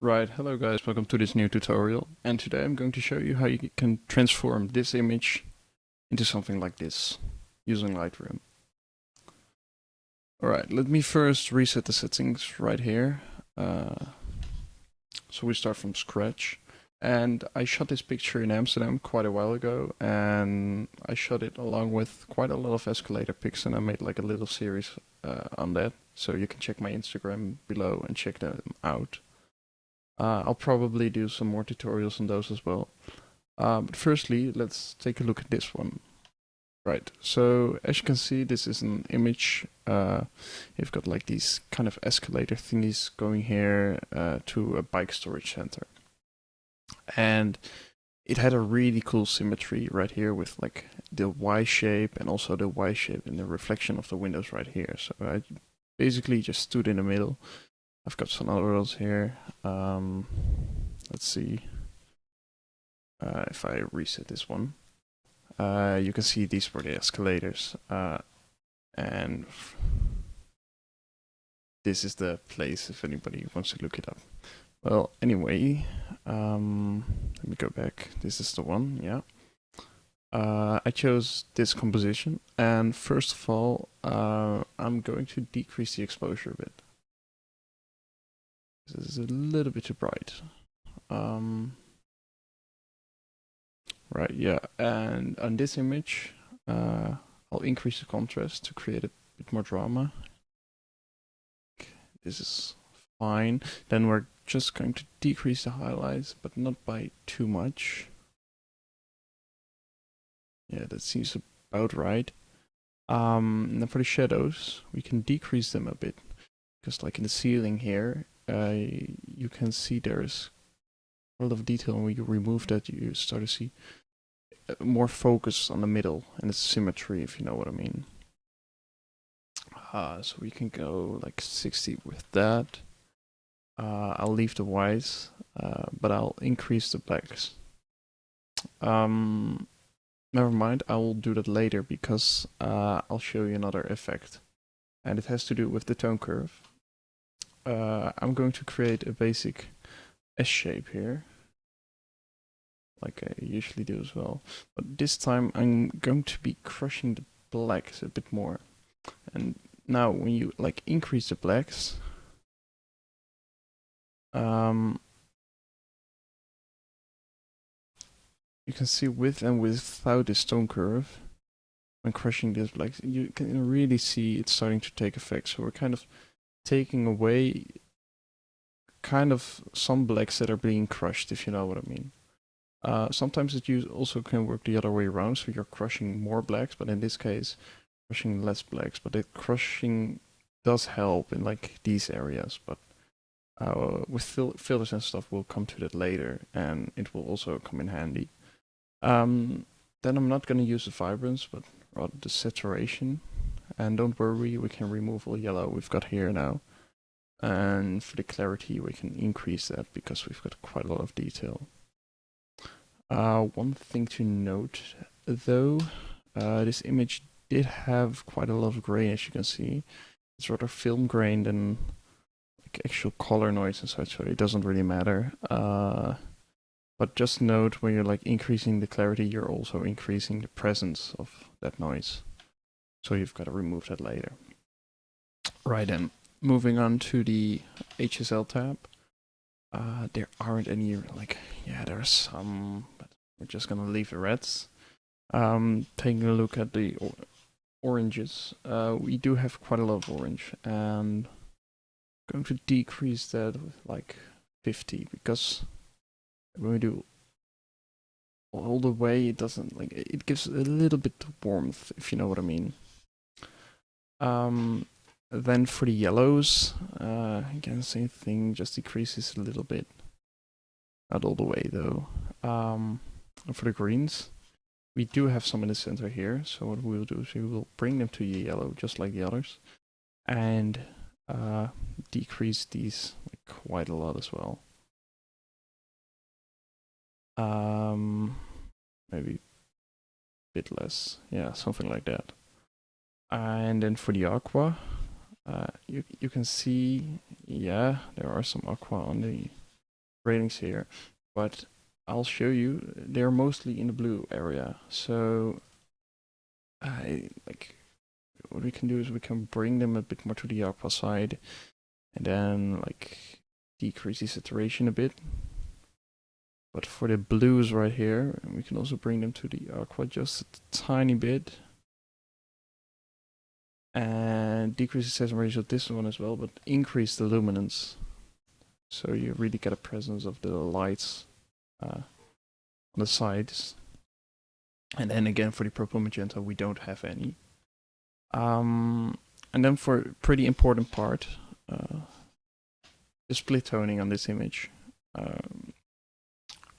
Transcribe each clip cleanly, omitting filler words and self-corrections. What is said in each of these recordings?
Right, hello guys, welcome to this new tutorial, and today I'm going to show you how you can transform this image into something like this using Lightroom. Alright, let me first reset the settings right here. So we start from scratch, and I shot this picture in Amsterdam quite a while ago, and I shot it along with quite a lot of escalator pics, and I made like a little series on that, so you can check my Instagram below and check them out. I'll probably do some more tutorials on those as well. But firstly, let's take a look at this one. Right, so as you can see, this is an image. You've got like these kind of escalator thingies going here to a bike storage center. And it had a really cool symmetry right here with like the Y shape and also the Y shape in the reflection of the windows right here. So I basically just stood in the middle. I've got some other ones here. Let's see if I reset this one. You can see these were the escalators, and this is the place if anybody wants to look it up. Well, anyway, let me go back. This is the one, yeah. I chose this composition, and first of all, I'm going to decrease the exposure a bit. This is a little bit too bright. Right, yeah, and on this image, I'll increase the contrast to create a bit more drama. This is fine. Then we're just going to decrease the highlights, but not by too much. Yeah, that seems about right. And then for the shadows, we can decrease them a bit. Because like in the ceiling here, you can see there's a lot of detail, and when you remove that, you start to see more focus on the middle and its symmetry, if you know what I mean. So we can go like 60 with that. I'll leave the whites, but I'll increase the blacks. Never mind, I will do that later because I'll show you another effect. And it has to do with the tone curve. I'm going to create a basic S shape here, like I usually do as well. But this time I'm going to be crushing the blacks a bit more. And now when you like increase the blacks, you can see with and without this tone curve, when crushing this black, you can really see it's starting to take effect. So we're kind of taking away kind of some blacks that are being crushed, if you know what I mean. Sometimes it also can work the other way around, so you're crushing more blacks, but in this case, crushing less blacks. But the crushing does help in like these areas, but with filters and stuff, we'll come to that later, and it will also come in handy. Then I'm not going to use the vibrance, but rather the saturation. And don't worry, we can remove all yellow we've got here now. And for the clarity, we can increase that because we've got quite a lot of detail. One thing to note, though, this image did have quite a lot of gray, as you can see. It's rather film grain than like actual color noise and such, so it doesn't really matter. But just note when you're like increasing the clarity, you're also increasing the presence of that noise. So you've got to remove that later. Right then, moving on to the HSL tab. There aren't any, like, yeah, there are some, but we're just gonna leave the reds. Taking a look at the oranges, we do have quite a lot of orange, and I'm going to decrease that with like 50, because when we do all the way, it doesn't, like, it gives a little bit of warmth, if you know what I mean. Then for the yellows, again, same thing, just decreases a little bit. Not all the way though. And for the greens, we do have some in the center here, so what we will do is we will bring them to yellow, just like the others, and decrease these like quite a lot as well. Maybe a bit less, yeah, something like that. And then for the aqua, you can see, yeah, there are some aqua on the ratings here, but I'll show you. They're mostly in the blue area. So, like, what we can do is we can bring them a bit more to the aqua side, and then like decrease the saturation a bit. But for the blues right here, we can also bring them to the aqua just a tiny bit. And decrease the saturation of this one as well, but increase the luminance. So you really get a presence of the lights on the sides. And then again, for the purple magenta, we don't have any. And then for a pretty important part, the split toning on this image.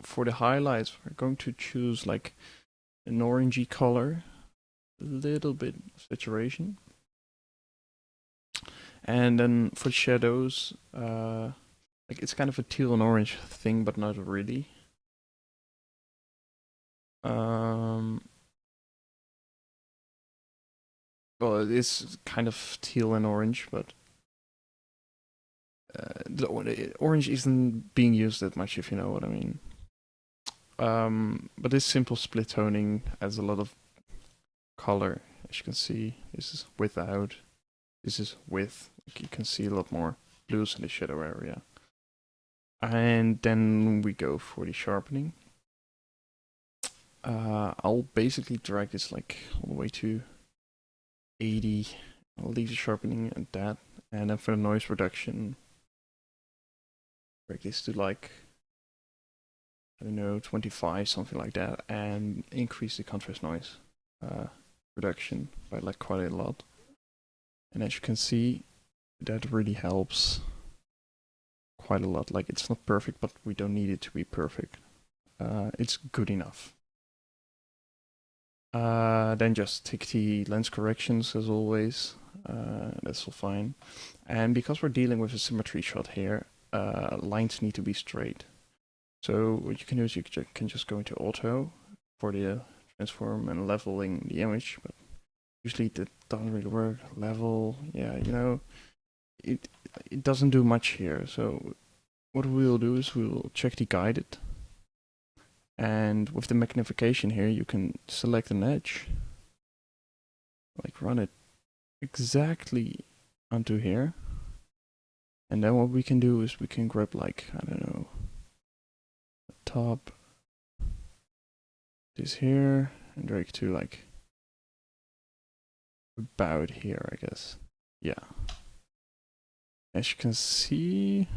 For the highlights, we're going to choose like an orangey color, a little bit of saturation. And then for shadows, like it's kind of a teal and orange thing, but not really. Well, it is kind of teal and orange, but the orange isn't being used that much, if you know what I mean. But this simple split toning adds a lot of color. As you can see, this is without, this is with. Like you can see a lot more blues in the shadow area. And then we go for the sharpening. I'll basically drag this like all the way to 80. I'll leave the sharpening at that. And then for the noise reduction, drag this to like, I don't know, 25, something like that, and increase the contrast noise reduction by like quite a lot. And as you can see, that really helps quite a lot. Like it's not perfect, but we don't need it to be perfect. It's good enough. Then just take the lens corrections as always. That's all fine. And because we're dealing with a symmetry shot here, lines need to be straight. So what you can do is you can just go into auto for the transform and leveling the image, but usually that doesn't really work. Level, yeah, you know, it doesn't do much here. So what we'll do is we'll check the guided, and with the magnification here, you can select an edge, like run it exactly onto here, and then what we can do is we can grab like, I don't know, top this here and drag to like about here, I guess. Yeah. As you can see,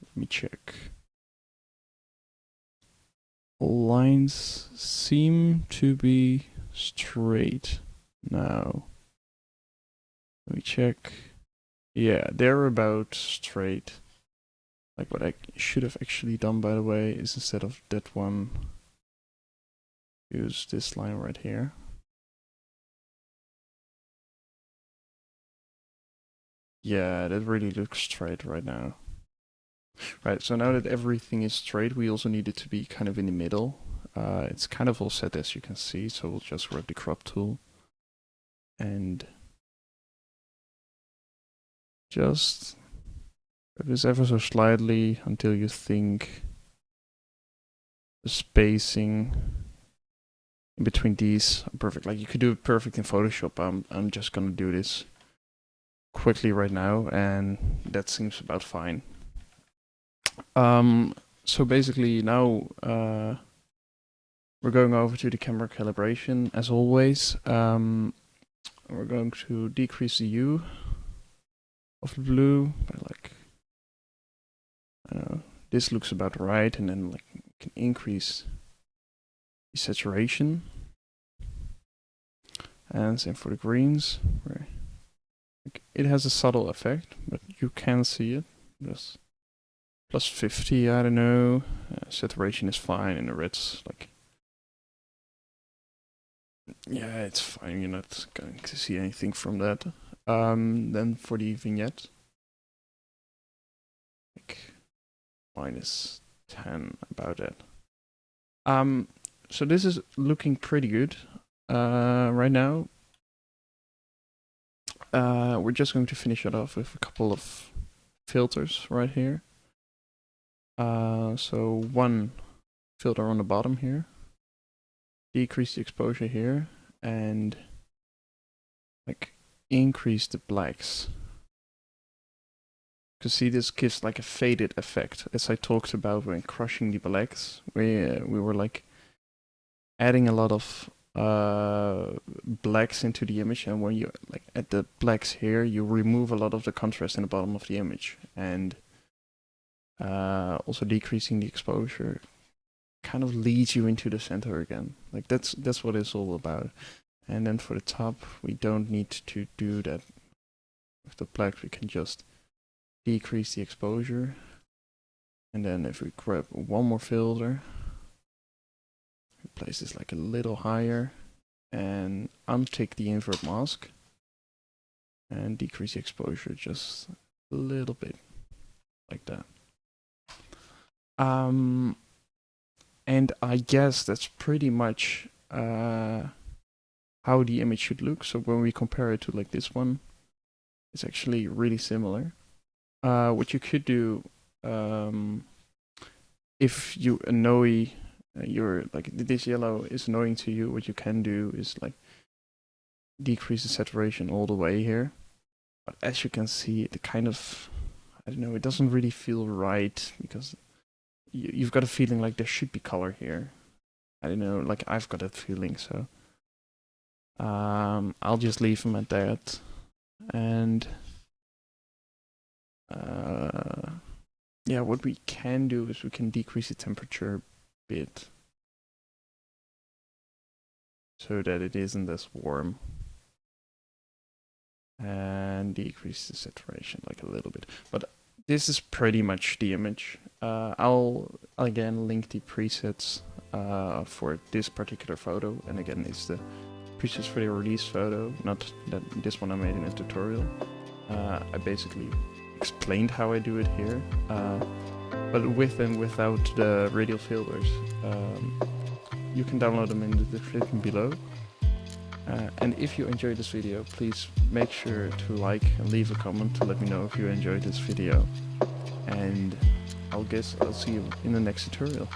let me check. Lines seem to be straight now. Let me check. Yeah, they're about straight. Like what I should have actually done, by the way, is instead of that one, use this line right here. Yeah, that really looks straight right now. Right, so now that everything is straight, we also need it to be kind of in the middle. It's kind of all set as you can see, so we'll just grab the crop tool and just grab this ever so slightly until you think the spacing in between these are perfect. Like you could do it perfect in Photoshop. I'm just gonna do this quickly right now, and that seems about fine. So basically now we're going over to the camera calibration as always. We're going to decrease the hue of the blue by like, I don't know, this looks about right, and then like we can increase the saturation. And same for the greens, where like, it has a subtle effect, but you can see it. Just plus 50, I don't know. Saturation is fine, and the reds, like, yeah, it's fine. You're not going to see anything from that. Then for the vignette, like minus 10, about that. So this is looking pretty good right now. We're just going to finish it off with a couple of filters right here. So one filter on the bottom here, decrease the exposure here, and like increase the blacks. Because see, this gives like a faded effect, as I talked about when crushing the blacks. We were like adding a lot of blacks into the image, and when you like add the blacks here, you remove a lot of the contrast in the bottom of the image, and also decreasing the exposure kind of leads you into the center again. Like that's what it's all about. And then for the top, we don't need to do that with the blacks. We can just decrease the exposure, and then if we grab one more filter, place this like a little higher, and untick the invert mask, and decrease the exposure just a little bit, like that. And I guess that's pretty much how the image should look. So when we compare it to like this one, it's actually really similar. What you could do, if you annoy you're like this yellow is annoying to you, what you can do is like decrease the saturation all the way here. But as you can see, it kind of, I don't know, it doesn't really feel right, because you've got a feeling like there should be color here. I don't know, like I've got that feeling, so I'll just leave them at that. And yeah, what we can do is we can decrease the temperature a bit so that it isn't as warm, and decrease the saturation like a little bit. But this is pretty much the image. I'll again link the presets for this particular photo, and again it's the presets for the release photo, not that this one I made in a tutorial. I basically explained how I do it here, but with and without the radial filters. You can download them in the description below. And if you enjoyed this video, please make sure to like and leave a comment to let me know if you enjoyed this video. And I'll see you in the next tutorial.